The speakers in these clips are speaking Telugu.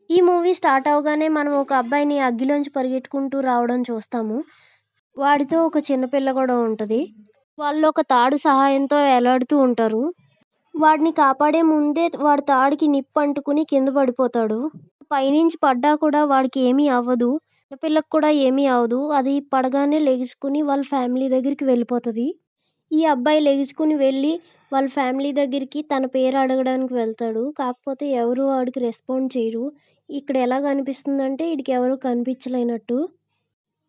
ఈ మూవీ స్టార్ట్ అవ్వగానే మనం ఒక అబ్బాయిని అగ్గిలోంచి పరిగెట్టుకుంటూ రావడం చూస్తాము. వాడితో ఒక చిన్న పిల్ల కూడా ఉంటది. వాళ్ళు ఒక తాడు సహాయంతో ఎలాడుతూ ఉంటారు. వాడిని కాపాడే ముందే వాడి తాడుకి నిప్పు అంటుకుని కింద పడిపోతాడు. పైనుంచి పడ్డా కూడా వాడికి ఏమీ అవ్వదు. చిన్న పిల్లకు కూడా ఏమీ అవ్వదు. అది పడగానే లెగుసుకుని వాళ్ళ ఫ్యామిలీ దగ్గరికి వెళ్ళిపోతది. ఈ అబ్బాయి లెగుసుకుని వెళ్ళి వాళ్ళ ఫ్యామిలీ దగ్గరికి తన పేరు అడగడానికి వెళ్తాడు. కాకపోతే ఎవరు వాడికి రెస్పాండ్ చేయరు. ఇక్కడ ఎలాగ అనిపిస్తుందంటే ఈడికి ఎవరు కనిపించలేనట్టు.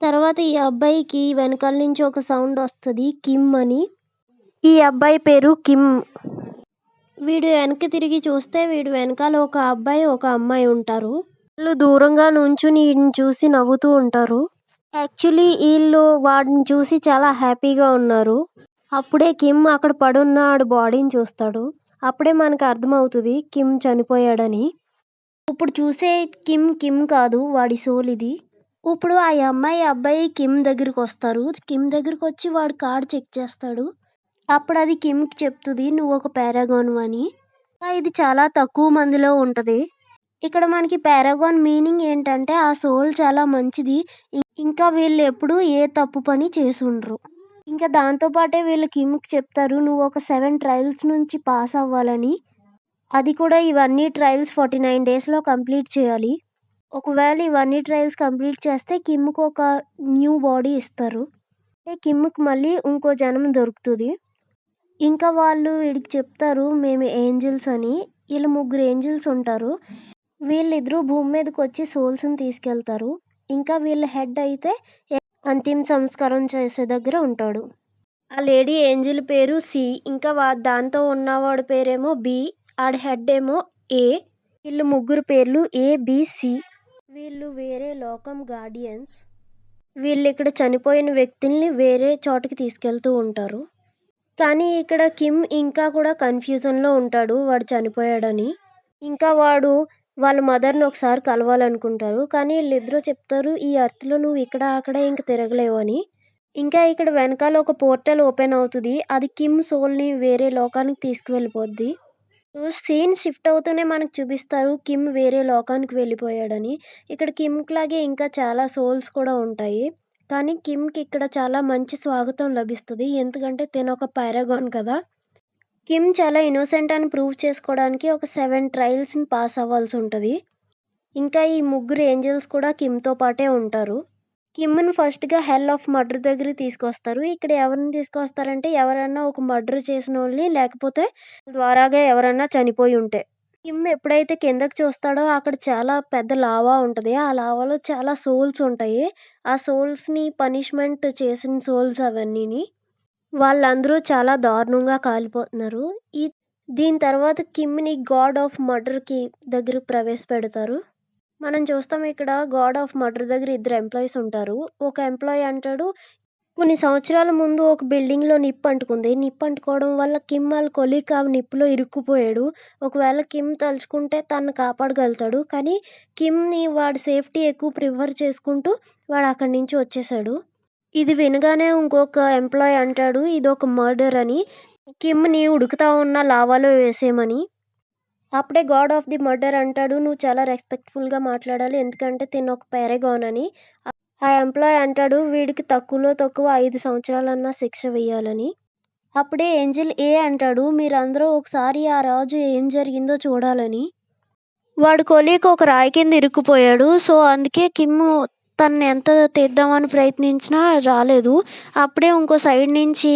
తర్వాత ఈ అబ్బాయికి వెనకాల నుంచి ఒక సౌండ్ వస్తది కిమ్ అని. ఈ అబ్బాయి పేరు కిమ్. వీడు వెనక్కి తిరిగి చూస్తే వీడు వెనకాల ఒక అబ్బాయి, ఒక అమ్మాయి ఉంటారు. వాళ్ళు దూరంగా నుంచుని ఈడిని చూసి నవ్వుతూ ఉంటారు. యాక్చువల్లీ వీళ్ళు వాడిని చూసి చాలా హ్యాపీగా ఉన్నారు. అప్పుడే కిమ్ అక్కడ పడున్న ఆడి బాడీని చూస్తాడు. అప్పుడే మనకు అర్థమవుతుంది కిమ్ చనిపోయాడని. ఇప్పుడు చూసే కిమ్ కాదు, వాడి సోల్ ఇది. ఇప్పుడు ఆ అమ్మాయి అబ్బాయి కిమ్ దగ్గరికి వస్తారు. కిమ్ దగ్గరికి వచ్చి వాడు కార్డ్ చెక్ చేస్తాడు. అప్పుడు అది కిమ్కి చెప్తుంది నువ్వు ఒక పారాగాన్ అని. ఇది చాలా తక్కువ మందిలో ఉంటుంది. ఇక్కడ మనకి పారాగాన్ మీనింగ్ ఏంటంటే ఆ సోల్ చాలా మంచిది. ఇంకా వీళ్ళు ఎప్పుడు ఏ తప్పు పని చేసి ఉండరు. ఇంకా దాంతోపాటే వీళ్ళు కిమ్కి చెప్తారు నువ్వు ఒక 7 ట్రయల్స్ నుంచి పాస్ అవ్వాలని. అది కూడా ఇవన్నీ ట్రయల్స్ 49 డేస్లో కంప్లీట్ చేయాలి. ఒకవేళ ఇవన్నీ ట్రయల్స్ కంప్లీట్ చేస్తే కిమ్కి ఒక న్యూ బాడీ ఇస్తారు. కిమ్కి మళ్ళీ ఇంకో జన్మ దొరుకుతుంది. ఇంకా వాళ్ళు వీడికి చెప్తారు మేము ఏంజల్స్ అని. వీళ్ళు 3 ఏంజల్స్ ఉంటారు. వీళ్ళిద్దరూ భూమి మీదకి వచ్చి సోల్స్ని తీసుకెళ్తారు. ఇంకా వీళ్ళ హెడ్ అయితే అంతిమ సంస్కారం చేసే దగ్గర ఉంటాడు. ఆ లేడీ ఏంజిల్ పేరు సి. ఇంకా దాంతో ఉన్నవాడి పేరేమో బి. ఆడ హెడ్ ఏమో ఏ. వీళ్ళు 3 పేర్లు ఏబిసి. వీళ్ళు వేరే లోకం గార్డియన్స్. వీళ్ళు ఇక్కడ చనిపోయిన వ్యక్తుల్ని వేరే చోటకి తీసుకెళ్తూ ఉంటారు. కానీ ఇక్కడ కిమ్ ఇంకా కూడా కన్ఫ్యూజన్లో ఉంటాడు వాడు చనిపోయాడని. ఇంకా వాడు వాళ్ళ మదర్ని ఒకసారి కలవాలనుకుంటారు. కానీ వీళ్ళిద్దరూ చెప్తారు ఈ అర్త్లో నువ్వు ఇక్కడ అక్కడ ఇంక తిరగలేవు అని. ఇంకా ఇక్కడ వెనకాల ఒక పోర్టల్ ఓపెన్ అవుతుంది. అది కిమ్ సోల్ని వేరే లోకానికి తీసుకువెళ్ళిపోద్ది. సీన్ షిఫ్ట్ అవుతూనే మనకు చూపిస్తారు కిమ్ వేరే లోకానికి వెళ్ళిపోయాడని. ఇక్కడ కిమ్కి లాగే ఇంకా చాలా సోల్స్ కూడా ఉంటాయి. కానీ కిమ్కి ఇక్కడ చాలా మంచి స్వాగతం లభిస్తుంది. ఎందుకంటే తను ఒక పారాగాన్ కదా. కిమ్ చాలా ఇన్నోసెంట్ అని ప్రూవ్ చేసుకోవడానికి ఒక 7 ట్రయల్స్ని పాస్ అవ్వాల్సి ఉంటుంది. ఇంకా ఈ 3 ఏంజల్స్ కూడా కిమ్తో పాటే ఉంటారు. కిమ్ని ఫస్ట్గా హెల్ ఆఫ్ మర్డర్ దగ్గరికి తీసుకొస్తారు. ఇక్కడ ఎవరిని తీసుకొస్తారంటే ఎవరన్నా ఒక మర్డర్ చేసిన వాళ్ళని, లేకపోతే ద్వారాగా ఎవరన్నా చనిపోయి ఉంటే. కిమ్ ఎప్పుడైతే కిందకి చూస్తాడో అక్కడ చాలా పెద్ద లావా ఉంటుంది. ఆ లావాలో చాలా సోల్స్ ఉంటాయి. ఆ సోల్స్ని పనిష్మెంట్ చేసిన సోల్స్ అవన్నీని. వాళ్ళందరూ చాలా దారుణంగా కాలిపోతున్నారు. దీని తర్వాత కిమ్ని గాడ్ ఆఫ్ మర్డర్కి దగ్గర ప్రవేశపెడతారు. మనం చూస్తాం ఇక్కడ గాడ్ ఆఫ్ మర్డర్ దగ్గర 2 ఎంప్లాయీస్ ఉంటారు. ఒక ఎంప్లాయీ అంటాడు కొన్ని సంవత్సరాల ముందు ఒక బిల్డింగ్లో నిప్పు అంటుకుంది. నిప్పు అంటుకోవడం వల్ల కిమ్ వాళ్ళ కొలీగ్ ఆ నిప్పులో ఇరుక్కుపోయాడు. ఒకవేళ కిమ్ తలుచుకుంటే తనను కాపాడగలుగుతాడు. కానీ కిమ్ని వాడి సేఫ్టీ ఎక్కువ ప్రిఫర్ చేసుకుంటూ వాడు అక్కడి నుంచి వచ్చేసాడు. ఇది వినగానే ఇంకొక ఎంప్లాయీ అంటాడు ఇది ఒక మర్డర్ అని. కిమ్ని ఉడుకుతా ఉన్న లావాలో వేసేయమని. అప్పుడే గాడ్ ఆఫ్ ది మర్డర్ అంటాడు నువ్వు చాలా రెస్పెక్ట్ఫుల్గా మాట్లాడాలి ఎందుకంటే తిను ఒక పారాగాన్ అని. ఆ ఎంప్లాయీ అంటాడు వీడికి తక్కువలో తక్కువ 5 సంవత్సరాలన్నా శిక్ష వేయాలని. అప్పుడే ఏంజల్ ఏ అంటాడు మీరందరూ ఒకసారి ఆ రాజు ఏం జరిగిందో చూడాలని. వాడు కొలీగ్ ఒక రాయి కింద ఇరుక్కుపోయాడు. సో అందుకే కిమ్ తనని ఎంత తీద్దామని ప్రయత్నించినా రాలేదు. అప్పుడే ఇంకో సైడ్ నుంచి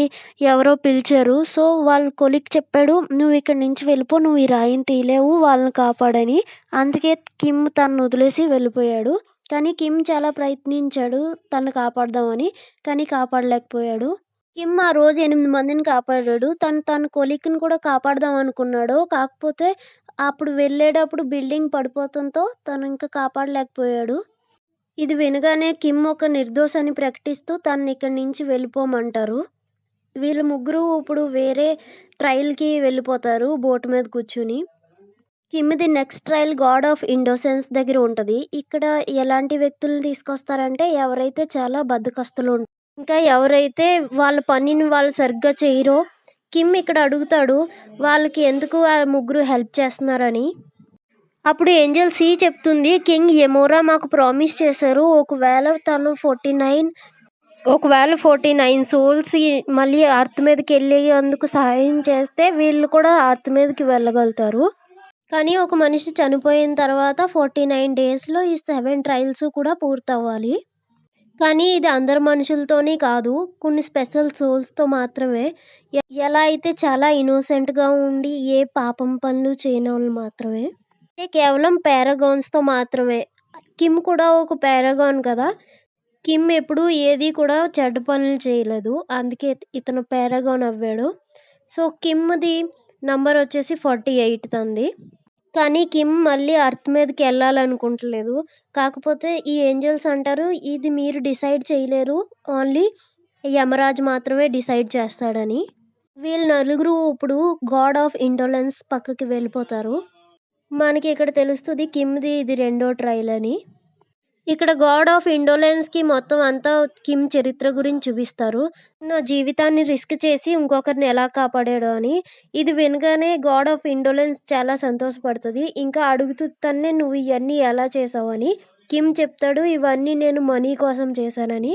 ఎవరో పిలిచారు. సో వాళ్ళ కొలీగ్ చెప్పాడు నువ్వు ఇక్కడి నుంచి వెళ్ళిపో, నువ్వు ఈ రాయిని తీయలేవు, వాళ్ళని కాపాడని. అందుకే కిమ్ తను వదిలేసి వెళ్ళిపోయాడు. కానీ కిమ్ చాలా ప్రయత్నించాడు తను కాపాడదామని, కానీ కాపాడలేకపోయాడు. కిమ్ ఆ రోజు 8 మందిని కాపాడాడు. తన కొలీగ్ని కూడా కాపాడదాం అనుకున్నాడు. కాకపోతే అప్పుడు వెళ్ళేటప్పుడు బిల్డింగ్ పడిపోవడంతో తను ఇంకా కాపాడలేకపోయాడు. ఇది వినగానే కిమ్ ఒక నిర్దోషాన్ని ప్రకటిస్తూ తనని ఇక్కడి నుంచి వెళ్ళిపోమంటారు. వీళ్ళు 3 ఇప్పుడు వేరే ట్రయల్కి వెళ్ళిపోతారు బోట్ మీద కూర్చుని. కిమ్ది నెక్స్ట్ ట్రయల్ గాడ్ ఆఫ్ ఇండోసెన్స్ దగ్గర ఉంటుంది. ఇక్కడ ఎలాంటి వ్యక్తులను తీసుకొస్తారంటే ఎవరైతే చాలా బద్ధకస్తులు ఉంటారు, ఇంకా ఎవరైతే వాళ్ళ పనిని వాళ్ళు సరిగ్గా చేయరో. కిమ్ ఇక్కడ అడుగుతాడు వాళ్ళకి ఎందుకు ఆ 3 హెల్ప్ చేస్తున్నారని. అప్పుడు ఏంజెల్ సి చెప్తుంది, కింగ్ యమోరా మాకు ప్రామిస్ చేశారు, ఒకవేళ 49 సోల్స్ మళ్ళీ అర్త్ మీదకి వెళ్ళేందుకు సహాయం చేస్తే వీళ్ళు కూడా అర్త్ మీదకి వెళ్ళగలుగుతారు. కానీ ఒక మనిషి చనిపోయిన తర్వాత 49 డేస్లో ఈ 7 ట్రయల్స్ కూడా పూర్తవ్వాలి. కానీ ఇది అందరు మనుషులతోని కాదు, కొన్ని స్పెషల్ సోల్స్తో మాత్రమే. ఎలా అయితే చాలా ఇన్నోసెంట్గా ఉండి ఏ పాపం పనులు చేయని వాళ్ళు మాత్రమే. కేవలం పారాగాన్స్తో మాత్రమే. కిమ్ కూడా ఒక పారాగాన్ కదా. కిమ్ ఎప్పుడు ఏది కూడా చెడ్డ పనులు చేయలేదు, అందుకే ఇతను పారాగాన్ అవ్వాడు. సో కిమ్ది నంబర్ వచ్చేసి 48 తంది. కానీ కిమ్ మళ్ళీ అర్త్ మీదకి వెళ్ళాలనుకుంటలేదు. కాకపోతే ఈ ఏంజల్స్ అంటారు, ఇది మీరు డిసైడ్ చేయలేరు, ఓన్లీ యమరాజ్ మాత్రమే డిసైడ్ చేస్తాడని. వీళ్ళు నలుగురు ఇప్పుడు గాడ్ ఆఫ్ ఇండోలెన్స్ పక్కకి వెళ్ళిపోతారు. మనకి ఇక్కడ తెలుస్తుంది కిమ్ది ఇది 2వ ట్రయల్ అని. ఇక్కడ గాడ్ ఆఫ్ ఇండోలెన్స్కి మొత్తం అంతా కిమ్ చరిత్ర గురించి చూపిస్తారు. నా జీవితాన్ని రిస్క్ చేసి ఇంకొకరిని ఎలా కాపాడాడు అని. ఇది వినగానే గాడ్ ఆఫ్ ఇండోలెన్స్ చాలా సంతోషపడుతుంది. ఇంకా అడుగుతానే, నువ్వు ఇవన్నీ ఎలా చేసావు అని. కిమ్ చెప్తాడు, ఇవన్నీ నేను మనీ కోసం చేశానని.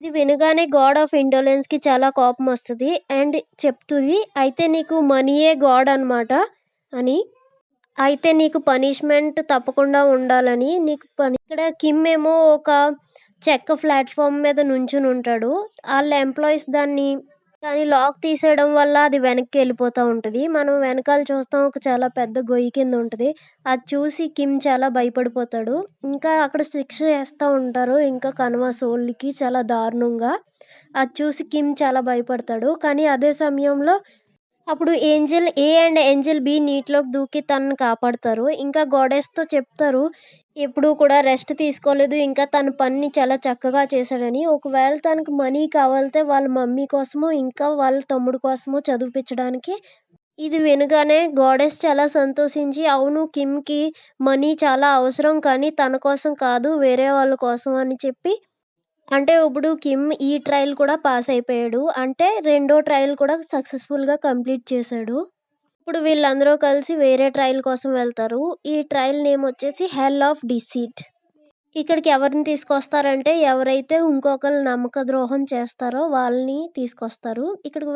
ఇది వినగానే గాడ్ ఆఫ్ ఇండోలెన్స్కి చాలా కోపం వస్తుంది అండ్ చెప్తుంది, అయితే నీకు మనీయే గాడ్ అనమాట అని. అయితే నీకు పనిష్మెంట్ తప్పకుండా ఉండాలని. ఇక్కడ కిమ్ ఏమో ఒక చెక్క ప్లాట్ఫామ్ మీద నుంచుని ఉంటాడు. వాళ్ళ ఎంప్లాయీస్ దాన్ని లాక్ తీసేయడం వల్ల అది వెనక్కి వెళ్ళిపోతూ ఉంటుంది. మనం వెనకాల చూస్తాం, ఒక చాలా పెద్ద గొయ్యి కింద ఉంటుంది. అది చూసి కిమ్ చాలా భయపడిపోతాడు. ఇంకా అక్కడ శిక్ష చేస్తూ ఉంటారు, ఇంకా కన్వా సోల్కి చాలా దారుణంగా. అది చూసి కిమ్ చాలా భయపడతాడు. కానీ అదే సమయంలో అప్పుడు angel A and angel B నీటిలోకి దూకి తనని కాపాడతారు. ఇంకా గాడెస్తో చెప్తారు, ఎప్పుడూ కూడా రెస్ట్ తీసుకోలేదు, ఇంకా తన పనిని చాలా చక్కగా చేశాడని. ఒకవేళ తనకు మనీ కావాలితే వాళ్ళ మమ్మీ కోసమో ఇంకా వాళ్ళ తమ్ముడు కోసమో చదివించడానికి. ఇది వినగానే గాడెస్ చాలా సంతోషించి, అవును కిమ్కి మనీ చాలా అవసరం, కానీ తన కోసం కాదు, వేరే వాళ్ళ కోసం అని చెప్పి. అంటే ఇప్పుడు కిమ్ ఈ ట్రయల్ కూడా పాస్ అయిపోయాడు, అంటే 2వ ట్రయల్ కూడా సక్సెస్ఫుల్గా కంప్లీట్ చేశాడు. ఇప్పుడు వీళ్ళందరూ కలిసి వేరే ట్రయల్ కోసం వెళ్తారు. ఈ ట్రయల్ నేమ్ వచ్చేసి హెల్ ఆఫ్ డిసీట్. ఇక్కడికి ఎవరిని తీసుకొస్తారంటే, ఎవరైతే ఇంకొకరు నమ్మక ద్రోహం చేస్తారో వాళ్ళని తీసుకొస్తారు. ఇక్కడికి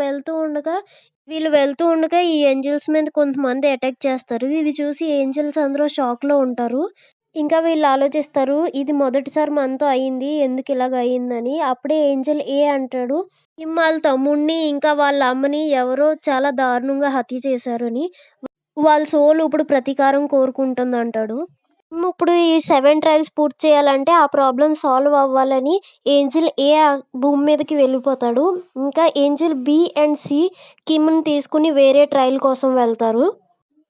వీళ్ళు వెళ్తూ ఉండగా ఈ ఏంజల్స్ మీద కొంతమంది అటాక్ చేస్తారు. ఇది చూసి ఏంజల్స్ అందరూ షాక్లో ఉంటారు. ఇంకా వీళ్ళు ఆలోచిస్తారు, ఇది మొదటిసారి మనతో అయింది, ఎందుకు ఇలాగ అయిందని. అప్పుడే ఏంజెల్ ఏ అంటాడు, కిమ్ వాళ్ళ తమ్ముడిని ఇంకా వాళ్ళ అమ్మని ఎవరో చాలా దారుణంగా హత్య చేశారని, వాళ్ళ సోల్ ఇప్పుడు ప్రతీకారం కోరుకుంటుంది అంటాడు. ఇప్పుడు ఈ 7 ట్రయల్స్ పూర్తి చేయాలంటే ఆ ప్రాబ్లం సాల్వ్ అవ్వాలని ఏంజెల్ ఏ భూమి మీదకి వెళ్ళిపోతాడు. ఇంకా ఏంజెల్ బి అండ్ సి కిమ్ని తీసుకుని వేరే ట్రయల్ కోసం వెళ్తారు.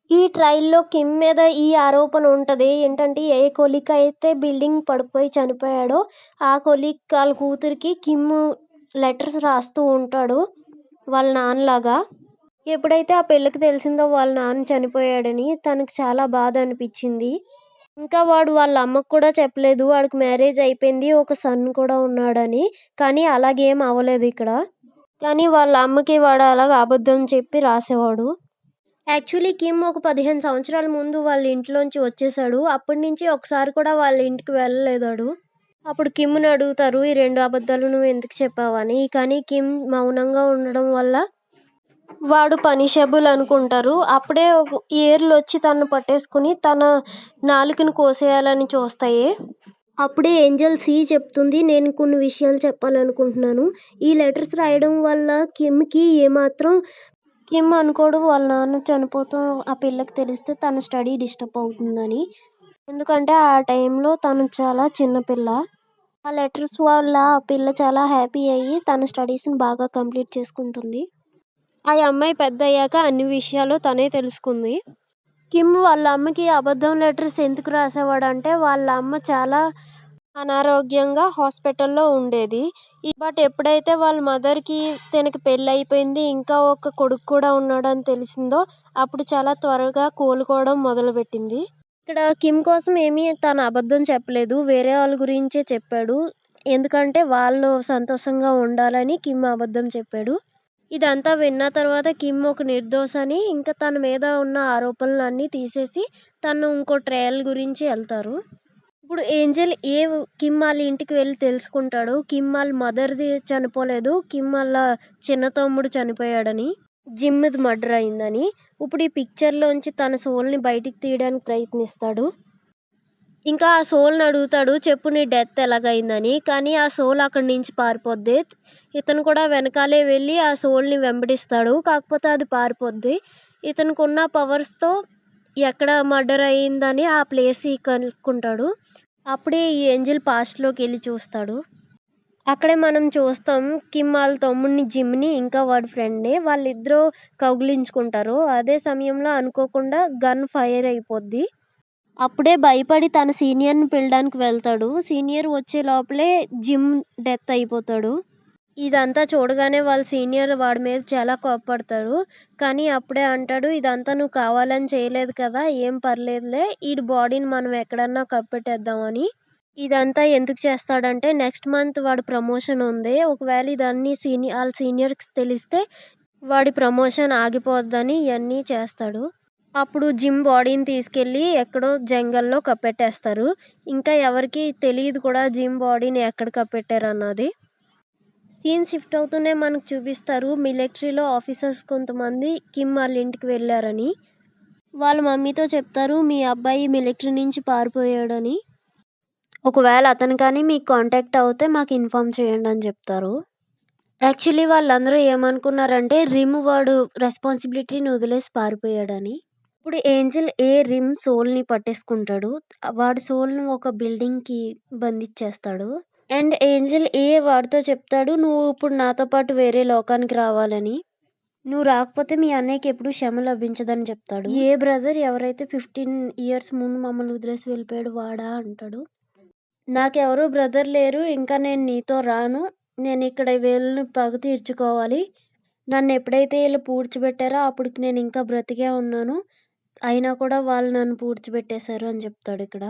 ఈ ట్రయల్లో కిమ్ మీద ఈ ఆరోపణ ఉంటుంది, ఏంటంటే ఏ కొలిక్ అయితే బిల్డింగ్ పడిపోయి చనిపోయాడో ఆ కొలిక్ వాళ్ళ కూతురికి కిమ్ లెటర్స్ రాస్తూ ఉంటాడు వాళ్ళ నాన్నలాగా. ఎప్పుడైతే ఆ పిల్లకి తెలిసిందో వాళ్ళ నాన్న చనిపోయాడని, తనకు చాలా బాధ అనిపించింది. ఇంకా వాడు వాళ్ళ అమ్మకు కూడా చెప్పలేదు, వాడికి మ్యారేజ్ అయిపోయింది, ఒక సన్ కూడా ఉన్నాడని. కానీ అలాగేం అవ్వలేదు ఇక్కడ. కానీ వాళ్ళ అమ్మకి వాడు అలాగ అబద్ధం చెప్పి రాసేవాడు. యాక్చువల్లీ కిమ్ ఒక 15 సంవత్సరాల ముందు వాళ్ళ ఇంట్లోంచి వచ్చేసాడు. అప్పటి నుంచి ఒకసారి కూడా వాళ్ళ ఇంటికి వెళ్ళలేదాడు. అప్పుడు కిమ్ని అడుగుతారు, ఈ 2 అబద్ధాలు నువ్వు ఎందుకు చెప్పావని. కానీ కిమ్ మౌనంగా ఉండడం వల్ల వాడు పనిషబుల్ అనుకుంటారు. అప్పుడే ఒక ఏర్లు వచ్చి తనను పట్టేసుకుని తన నాలుకను కోసేయాలని చూస్తాయి. అప్పుడే ఏంజెల్ సి చెప్తుంది, నేను కొన్ని విషయాలు చెప్పాలనుకుంటున్నాను. ఈ లెటర్స్ రాయడం వల్ల కిమ్కి ఏమాత్రం కిమ్ అనుకోడు వాళ్ళ నాన్న చనిపోతూ ఆ పిల్లకి తెలిస్తే తన స్టడీ డిస్టర్బ్ అవుతుందని. ఎందుకంటే ఆ టైంలో తను చాలా చిన్నపిల్ల. ఆ లెటర్స్ వల్ల ఆ పిల్ల చాలా హ్యాపీ అయ్యి తన స్టడీస్ని బాగా కంప్లీట్ చేసుకుంటుంది. ఆ అమ్మాయి పెద్ద అయ్యాక అన్ని విషయాలు తనే తెలుసుకుంది. కిమ్ వాళ్ళ అమ్మకి అబద్ధం లెటర్స్ ఎందుకు రాసేవాడంటే, వాళ్ళ అమ్మ చాలా అనారోగ్యంగా హాస్పిటల్లో ఉండేది. బట్ ఎప్పుడైతే వాళ్ళ మదర్కి తనకి పెళ్ళి అయిపోయింది, ఇంకా ఒక కొడుకు కూడా ఉన్నాడని తెలిసిందో అప్పుడు చాలా త్వరగా కోలుకోవడం మొదలుపెట్టింది. ఇక్కడ కిమ్ కోసం ఏమీ తను అబద్ధం చెప్పలేదు, వేరే వాళ్ళ గురించే చెప్పాడు. ఎందుకంటే వాళ్ళు సంతోషంగా ఉండాలని కిమ్ అబద్ధం చెప్పాడు. ఇదంతా విన్న తర్వాత కిమ్ ఒక నిర్దోషని, ఇంకా తన మీద ఉన్న ఆరోపణలన్నీ తీసేసి తను ఇంకో ట్రయల్ గురించి వెళ్తారు. ఇప్పుడు ఏంజెల్ కిమ్ వాళ్ళ ఇంటికి వెళ్ళి తెలుసుకుంటాడు. కిమ్ వాళ్ళ మదర్‌ది చనిపోలేదు. కిమ్ వాళ్ళ చిన్న తమ్ముడు చనిపోయాడని. జిమ్‌ది మర్డర్ అయిందని. ఇప్పుడు ఈ పిక్చర్‌లోంచి తన సోల్‌ని బయటికి తీయడానికి ప్రయత్నిస్తాడు. ఇంకా ఆ సోల్‌ని అడుగుతాడు, చెప్పు నీ డెత్ ఎలాగయిందని. కానీ ఆ సోల్ అక్కడి నుంచి పారిపోద్ది. ఇతను కూడా వెనకాలే వెళ్ళి ఆ సోల్‌ని వెంబడిస్తాడు. కాకపోతే అది పారిపోద్ది. ఇతనుకున్న పవర్స్‌తో ఎక్కడ మర్డర్ అయిందని ఆ ప్లేస్ కనుక్కుంటాడు. అప్పుడే ఈ ఏంజెల్ పాస్ట్‌లోకి వెళ్ళి చూస్తాడు. అక్కడే మనం చూస్తాం కిమ్ వాళ్ళ తమ్ముడిని జిమ్‌ని, ఇంకా వాడి ఫ్రెండ్‌ని వాళ్ళిద్దరూ కౌగిలించుకుంటారు. అదే సమయంలో అనుకోకుండా గన్ ఫైర్ అయిపోద్ది. అప్పుడే భయపడి తన సీనియర్‌ని పిలడానికి వెళ్తాడు. సీనియర్ వచ్చే లోపలే జిమ్ డెత్ అయిపోతాడు. ఇదంతా చూడగానే వాళ్ళ సీనియర్ వాడి మీద చాలా కోప్పడతాడు. కానీ అప్పుడే అంటాడు, ఇదంతా నువ్వు కావాలని చేయలేదు కదా! ఏం పర్లేదులే. ఈడి బాడీని మనం ఎక్కడన్నా కప్పెట్టేద్దామని. ఇదంతా ఎందుకు చేస్తాడంటే నెక్స్ట్ మంత్ వాడి ప్రమోషన్ ఉంది. ఒకవేళ ఇదన్నీ ఆళ్ళ సీనియర్స్‌కి తెలిస్తే వాడి ప్రమోషన్ ఆగిపోద్దని ఇయన్నీ చేస్తాడు. అప్పుడు జిమ్ బాడీని తీసుకెళ్ళి ఎక్కడో జంగల్‌లో కప్పెట్టేస్తారు. ఇంకా ఎవరికీ తెలీదు కూడా జిమ్ బాడీని ఎక్కడ కప్పెట్టారన్నది. సీన్ షిఫ్ట్ అవుతూనే మనకు చూపిస్తారు మిలిటరీలో ఆఫీసర్స్ కొంతమంది కిమ్ వాళ్ళ ఇంటికి వెళ్ళారని. వాళ్ళ మమ్మీతో చెప్తారు, మీ అబ్బాయి మిలిటరీ నుంచి పారిపోయాడని. ఒకవేళ అతను కానీ మీకు కాంటాక్ట్ అవుతే మాకు ఇన్ఫార్మ్ చేయండి అని చెప్తారు. యాక్చువల్లీ వాళ్ళందరూ ఏమనుకున్నారంటే రిమ్ వాడు రెస్పాన్సిబిలిటీని వదిలేసి పారిపోయాడని. ఇప్పుడు ఏంజెల్ రిమ్ సోల్‌ని పట్టేసుకుంటాడు. వాడి సోల్‌ని ఒక బిల్డింగ్‌కి బంధించేస్తాడు. అండ్ ఏంజెల్ వాడితో చెప్తాడు, నువ్వు ఇప్పుడు నాతో పాటు వేరే లోకానికి రావాలని. నువ్వు రాకపోతే మీ అన్నయ్యకి ఎప్పుడు క్షమ లభించదని చెప్తాడు. బ్రదర్ ఎవరైతే 15 ఇయర్స్ ముందు మమ్మల్ని వదిలేసి వెళ్ళిపోయాడు వాడా అంటాడు. నాకెవరు బ్రదర్ లేరు. ఇంకా నేను నీతో రాను. నేను ఇక్కడ వీళ్ళని పగ తీర్చుకోవాలి. నన్ను ఎప్పుడైతే వీళ్ళు పూడ్చిపెట్టారో అప్పటికి నేను ఇంకా బ్రతికే ఉన్నాను. అయినా కూడా వాళ్ళు నన్ను పూడ్చిపెట్టేశారు అని చెప్తాడు ఇక్కడ.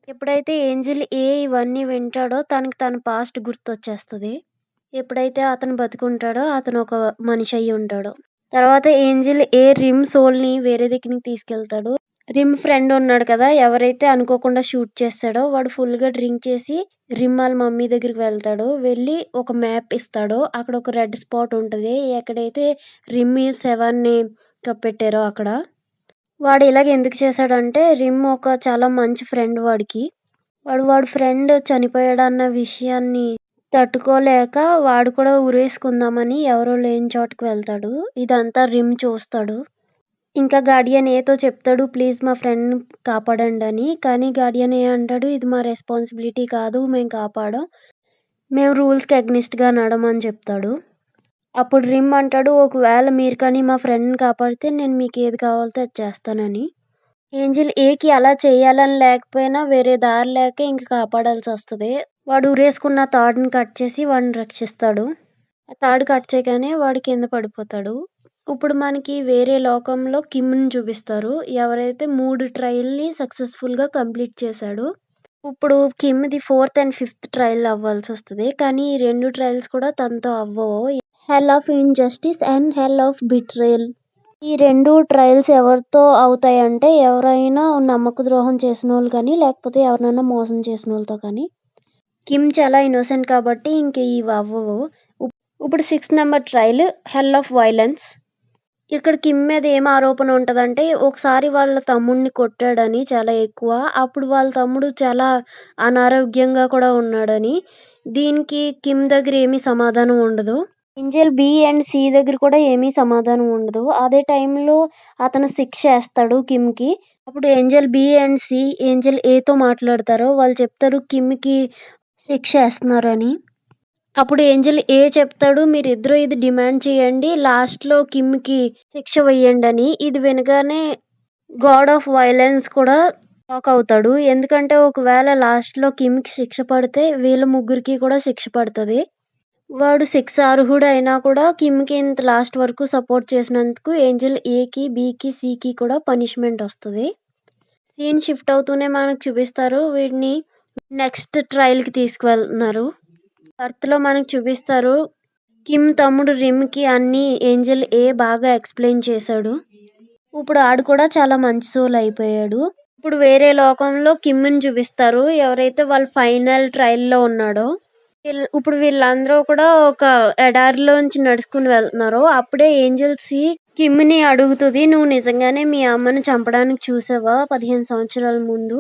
ఎప్పుడైతే ఏంజెల్ ఇవన్నీ వింటాడో తనకి తన పాస్ట్ గుర్తొచ్చేస్తది. ఎప్పుడైతే అతను బతికుంటాడో అతను ఒక మనిషి అయ్యి ఉంటాడో. తర్వాత ఏంజెల్ రిమ్ సోల్‌ని వేరే దగ్గరికి తీసుకెళ్తాడు. రిమ్ ఫ్రెండ్ ఉన్నాడు కదా! ఎవరైతే అనుకోకుండా షూట్ చేసాడో వాడు ఫుల్‌గా డ్రింక్ చేసి రిమ్ ఆళ్ళ మమ్మీ దగ్గరికి వెళ్తాడు. వెళ్ళి ఒక మ్యాప్ ఇస్తాడు. అక్కడ ఒక రెడ్ స్పాట్ ఉంటది. ఎక్కడైతే రిమ్ శవాన్ని కప్పెట్టారో అక్కడ. వాడు ఇలాగ ఎందుకు చేశాడంటే రిమ్ ఒక చాలా మంచి ఫ్రెండ్ వాడికి. వాడి ఫ్రెండ్ చనిపోయాడన్న విషయాన్ని తట్టుకోలేక వాడు కూడా ఉరేసుకుందామని ఎవరో లేని చోటుకి వెళ్తాడు. ఇదంతా రిమ్ చూస్తాడు. ఇంకా గార్డియన్ ఏతో చెప్తాడు, ప్లీజ్ మా ఫ్రెండ్‌ని కాపాడండని. కానీ గార్డియన్ అంటాడు, ఇది మా రెస్పాన్సిబిలిటీ కాదు. మేము కాపాడం. మేము రూల్స్‌కి అగెనిస్ట్‌గా నడమని చెప్తాడు. అప్పుడు రిమ్ అంటాడు, ఒకవేళ మీరు కానీ మా ఫ్రెండ్‌ని కాపాడితే నేను మీకు ఏది కావాలితే అది చేస్తానని. ఏంజెల్ ఏకి అలా చేయాలని లేకపోయినా వేరే దారి లేక ఇంక కాపాడాల్సొస్తది. వాడు ఉరేసుకున్న తాడుని కట్ చేసి వాడిని రక్షిస్తాడు. ఆ తాడు కట్ చేయగానే వాడు కింద పడిపోతాడు. ఇప్పుడు మనకి వేరే లోకంలో కిమ్‌ని చూపిస్తారు. ఎవరైతే 3 ట్రయల్‌ని సక్సెస్‌ఫుల్‌గా కంప్లీట్ చేశాడో. ఇప్పుడు కిమ్‌ది 4థ్ అండ్ 5థ్ ట్రయల్ అవ్వాల్సొస్తది. కానీ ఈ 2 ట్రయల్స్ కూడా తనతో అవ్వవు. Hell of injustice and hell of betrayal. ఈ 2 ట్రయల్స్ ఎవరితో అవుతాయంటే ఎవరైనా నమ్మక ద్రోహం చేసినోళ్ళు కానీ, లేకపోతే ఎవరినైనా మోసం చేసినోళ్ళతో కానీ. కిమ్ చాలా ఇన్నోసెంట్ కాబట్టి ఇంక ఇవి అవ్వవు. ఇప్పుడు 6థ్ number trial hell of violence. ఇక్కడ కిమ్ మీద ఏం ఆరోపణ ఉంటదంటే ఒకసారి వాళ్ళ తమ్ముడిని కొట్టాడని చాలా ఎక్కువ. అప్పుడు వాళ్ళ తమ్ముడు చాలా అనారోగ్యంగా కూడా ఉన్నాడని. దీనికి కిమ్ దగ్గర ఏమీ సమాధానం ఉండదు. ఏంజెల్ బి అండ్ సి దగ్గర కూడా ఏమీ సమాధానం ఉండదు. అదే టైంలో అతను శిక్ష ఏస్తాడు కిమ్‌కి. అప్పుడు angel B and C angel ఏతో మాట్లాడతారు. వాళ్ళు చెప్తారు కిమ్‌కి శిక్ష ఏస్తున్నారని. అప్పుడు ఏంజెల్ చెప్తాడు, మీరిద్దరూ ఇది డిమాండ్ చేయండి. లాస్ట్‌లో కిమ్‌కి శిక్ష వెయ్యండని. ఇది వినగానే గాడ్ ఆఫ్ వైలెన్స్ కూడా షాక్ అవుతాడు. ఎందుకంటే ఒకవేళ లాస్ట్‌లో కిమ్‌కి శిక్ష పడితే వీళ్ళ ముగ్గురికి కూడా శిక్ష పడతది. వాడు శిక్ష అర్హుడైనా కూడా కిమ్‌కి ఇంత లాస్ట్ వరకు సపోర్ట్ చేసినందుకు ఏంజెల్ ఏకి, బికి, సికి కూడా పనిష్మెంట్ వస్తది. సీన్ షిఫ్ట్ అవుతూనే మనకు చూపిస్తారు వీడిని నెక్స్ట్ ట్రయల్‌కి తీసుకువెళ్తున్నారు. ఎర్త్‌లో మనకు చూపిస్తారు కిమ్ తమ్ముడు రిమ్‌కి అన్నీ ఏంజెల్ బాగా ఎక్స్‌ప్లెయిన్ చేశాడు. ఇప్పుడు ఆడు కూడా చాలా మంచి సోల్ అయిపోయాడు. ఇప్పుడు వేరే లోకంలో కిమ్‌ని చూపిస్తారు. ఎవరైతే వాళ్ళ ఫైనల్ ట్రయల్‌లో ఉన్నాడో. ఇప్పుడు వీళ్ళందరూ కూడా ఒక ఎడారిలోంచి నడుచుకుని వెళ్తున్నారు. అప్పుడే ఏంజెల్‌సి కిమ్‌ని అడుగుతది. "నువ్వు నిజంగానే మీ అమ్మని చంపడానికి చూసావా 15 సంవత్సరాల ముందు?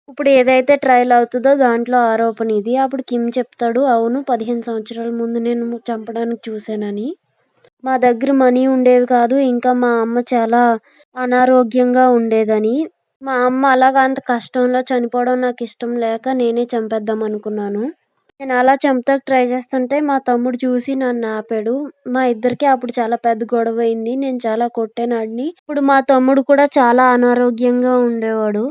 ఇప్పుడు ఏదైతే ట్రయల్ అవుతదో దాంట్లో ఆరోపణ ఇది." అప్పుడు కిమ్ చెప్తాడు, "అవును 15 సంవత్సరాల ముందు నేను చంపడానికి చూసానని. మా దగ్గర మనీ ఉండేవి కాదు. ఇంకా మా అమ్మ చాలా అనారోగ్యంగా ఉండేదని. మా అమ్మ అలాగా అంత కష్టంలో చనిపోవడం నాకిష్టం లేక నేనే చంపేద్దాం అనుకున్నాను. నేను అలా చంపడానికి ట్రై చేస్తుంటే మా తమ్ముడు చూసి నన్ను ఆపాడు. మా ఇద్దరికి అప్పుడు చాలా పెద్ద గొడవ అయింది. నేను చాలా కొట్టాను ఆడిని. ఇప్పుడు మా తమ్ముడు కూడా చాలా అనారోగ్యంగా ఉండేవాడు.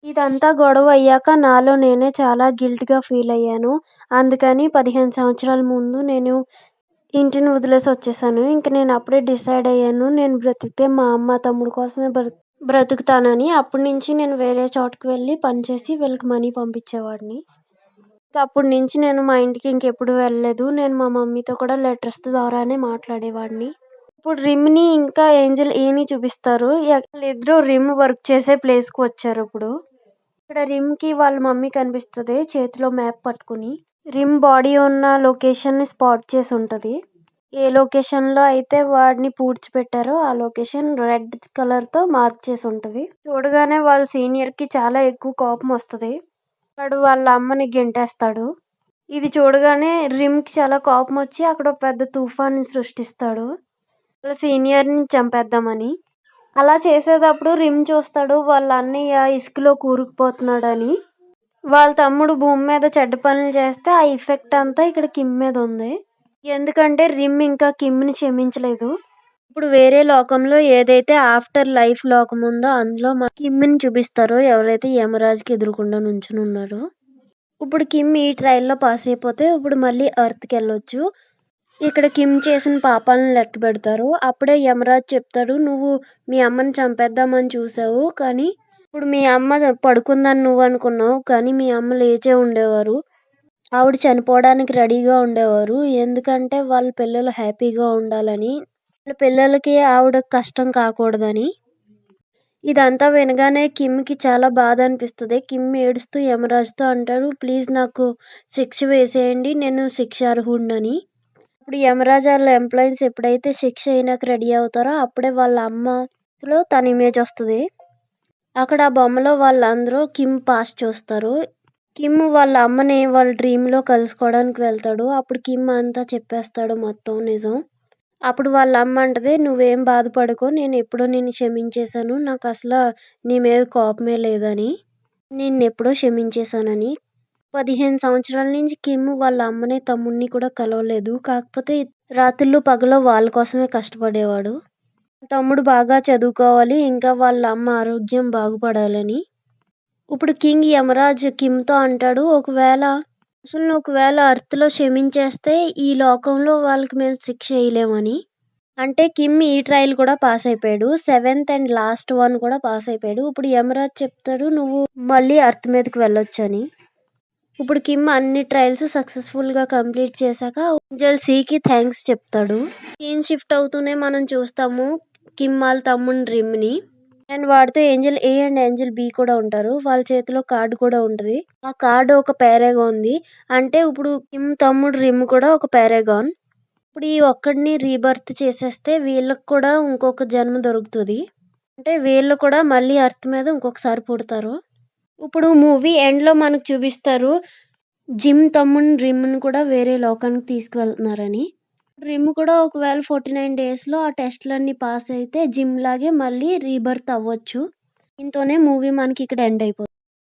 ఇదంతా గొడవ అయ్యాక నాలో నేనే చాలా గిల్ట్‌గా ఫీల్ అయ్యాను. అందుకని 15 సంవత్సరాల ముందు నేను ఇంటిని వదిలేసి వచ్చేసాను. ఇంక నేను అప్పుడే డిసైడ్ అయ్యాను. నేను బ్రతికితే మా అమ్మ, తమ్ముడు కోసమే బ్రతుకుతానని. అప్పటి నుంచి నేను వేరే చోటుకి వెళ్ళి పనిచేసి వీళ్ళకి మనీ పంపించేవాడిని. ఇంక అప్పటి నుంచి నేను మా ఇంటికి ఇంకెప్పుడు వెళ్ళలేదు. నేను మా మమ్మీతో కూడా లెటర్స్ ద్వారానే మాట్లాడేవాడిని. ఇప్పుడు రిమ్‌ని ఇంకా ఏంజెల్ చూపిస్తారు. వాళ్ళిద్దరూ రిమ్ వర్క్ చేసే ప్లేస్‌కి వచ్చారు ఇప్పుడు. ఇక్కడ రిమ్‌కి వాళ్ళ మమ్మీ కనిపిస్తది చేతిలో మ్యాప్ పట్టుకుని. రిమ్ బాడీ ఉన్న లొకేషన్‌ని స్పాట్ చేసి ఉంటది. ఏ లొకేషన్‌లో అయితే వాడిని పూడ్చిపెట్టారో ఆ లొకేషన్ రెడ్ కలర్‌తో మార్క్ చేసి ఉంటది. చూడగానే వాళ్ళ సీనియర్‌కి చాలా ఎక్కువ కోపం వస్తది. వాడు వాళ్ళ అమ్మని గెంటేస్తాడు. ఇది చూడగానే రిమ్‌కి చాలా కోపం వచ్చి అక్కడ ఒక పెద్ద తుఫాన్ని సృష్టిస్తాడు. వాళ్ళ సీనియర్‌ని చంపేద్దామని. అలా చేసేటప్పుడు రిమ్ చూస్తాడు వాళ్ళ అన్నయ్య ఇసుకలో కూరుకుపోతున్నాడని. వాళ్ళ తమ్ముడు భూమి మీద చెడ్డ పనులు చేస్తే ఆ ఎఫెక్ట్ అంతా ఇక్కడ కిమ్ మీద ఉంది. ఎందుకంటే రిమ్ ఇంకా కిమ్‌ని క్షమించలేదు. ఇప్పుడు వేరే లోకంలో ఏదైతే ఆఫ్టర్ లైఫ్ లోకం ఉందో అందులో కిమ్‌ని చూపిస్తారో ఎవరైతే యమరాజుకి ఎదురుగుండా నుంచుని ఉన్నారో. ఇప్పుడు కిమ్ ఈ ట్రయల్‌లో పాస్ అయిపోతే ఇప్పుడు మళ్ళీ ఎర్త్‌కి వెళ్ళొచ్చు. ఇక్కడ కిమ్ చేసిన పాపాలను లెక్క పెడతారు. అప్పుడే యమరాజ్ చెప్తాడు, "నువ్వు మీ అమ్మని చంపేద్దామని చూసావు. కానీ ఇప్పుడు మీ అమ్మ పడుకుందని నువ్వు అనుకున్నావు. కానీ మీ అమ్మ లేచే ఉండేవారు. ఆవిడ చనిపోవడానికి రెడీగా ఉండేవారు. ఎందుకంటే వాళ్ళ పిల్లలు హ్యాపీగా ఉండాలని. వాళ్ళ పిల్లలకి ఆవిడ కష్టం కాకూడదని." ఇదంతా వినగానే కిమ్‌కి చాలా బాధ అనిపిస్తది. కిమ్ ఏడుస్తూ యమరాజుతో అంటాడు, "ప్లీజ్ నాకు శిక్ష వేసేయండి. నేను శిక్షార్హుడినని." ఇప్పుడు యమరాజు ఆళ్ళ ఎంప్లాయీస్ ఎప్పుడైతే శిక్ష అయినాక రెడీ అవుతారో అప్పుడే వాళ్ళ అమ్మలో తన ఇమేజ్ వస్తది. అక్కడ ఆ బొమ్మలో వాళ్ళందరూ కిమ్ పాస్ట్ చూస్తారు. కిమ్ వాళ్ళ అమ్మని వాళ్ళ డ్రీమ్‌లో కలుసుకోవడానికి వెళ్తాడు. అప్పుడు కిమ్ అంతా చెప్పేస్తాడు మొత్తం నిజం. అప్పుడు వాళ్ళ అమ్మ అంటది, "నువ్వేం బాధపడకు. నేను ఎప్పుడో నిన్ను క్షమించేశాను. నాకు అసల నీ మీద కోపమే లేదని. నిన్నెప్పుడో క్షమించేశానని." 15 సంవత్సరాల నుంచి కిమ్ వాళ్ళ అమ్మని, తమ్ముడిని కూడా కలవలేదు. కాకపోతే రాత్రుళ్ళు పగలు వాళ్ళ కోసమే కష్టపడేవాడు. తమ్ముడు బాగా చదువుకోవాలి. ఇంకా వాళ్ళ అమ్మ ఆరోగ్యం బాగుపడాలని. ఇప్పుడు కింగ్ యమరాజ్ కిమ్‌తో అంటాడు, ఒకవేళ ఎర్త్‌లో క్షమించేస్తే ఈ లోకంలో వాళ్ళకి మేము శిక్ష ఎయలేమని. అంటే కిమ్ ఈ ట్రయల్ కూడా పాస్ అయిపోయాడు. 7th అండ్ లాస్ట్ వన్ కూడా పాస్ అయిపోయాడు. ఇప్పుడు యమరాజ్ చెప్తాడు, "నువ్వు మళ్ళీ ఎర్త్ మీదకి వెళ్ళొచ్చని." ఇప్పుడు కిమ్ అన్ని ట్రయల్స్ సక్సెస్‌ఫుల్‌గా కంప్లీట్ చేశాక ఏంజెల్ సీకి థాంక్స్ చెప్తాడు. సీన్ షిఫ్ట్ అవుతూనే మనం చూస్తాము కిమ్ వాళ్ళ తమ్ముడు రిమ్‌ని. అండ్ వాడితో ఏంజెల్ అండ్ ఏంజెల్ కూడా ఉంటారు. వాళ్ళ చేతిలో కార్డ్ కూడా ఉంటది. ఆ కార్డ్ ఒక పారాగాన్‌ది. అంటే ఇప్పుడు కిమ్ తమ్ముడు రిమ్ కూడా ఒక పారాగాన్. ఇప్పుడు ఈ ఒక్కడిని రీబర్త్ చేసేస్తే వీళ్ళకి కూడా ఇంకొక జన్మ దొరుకుతది. అంటే వీళ్ళు కూడా మళ్ళీ ఎర్త్ మీద ఇంకొకసారి పుడతారు. ఇప్పుడు మూవీ ఎండ్‌లో మనకు చూపిస్తారు. జిమ్ తమ్ముడిని రిమ్‌ని కూడా వేరే లోకానికి తీసుకువెళ్తున్నారని. రిమ్ కూడా ఒకవేళ 49 డేస్‌లో ఆ టెస్ట్‌లన్నీ పాస్ అయితే జిమ్ లాగే మళ్ళీ రీబర్త్ అవ్వచ్చు. దీంతోనే మూవీ మనకి ఇక్కడ ఎండ్ అయిపోతుంది.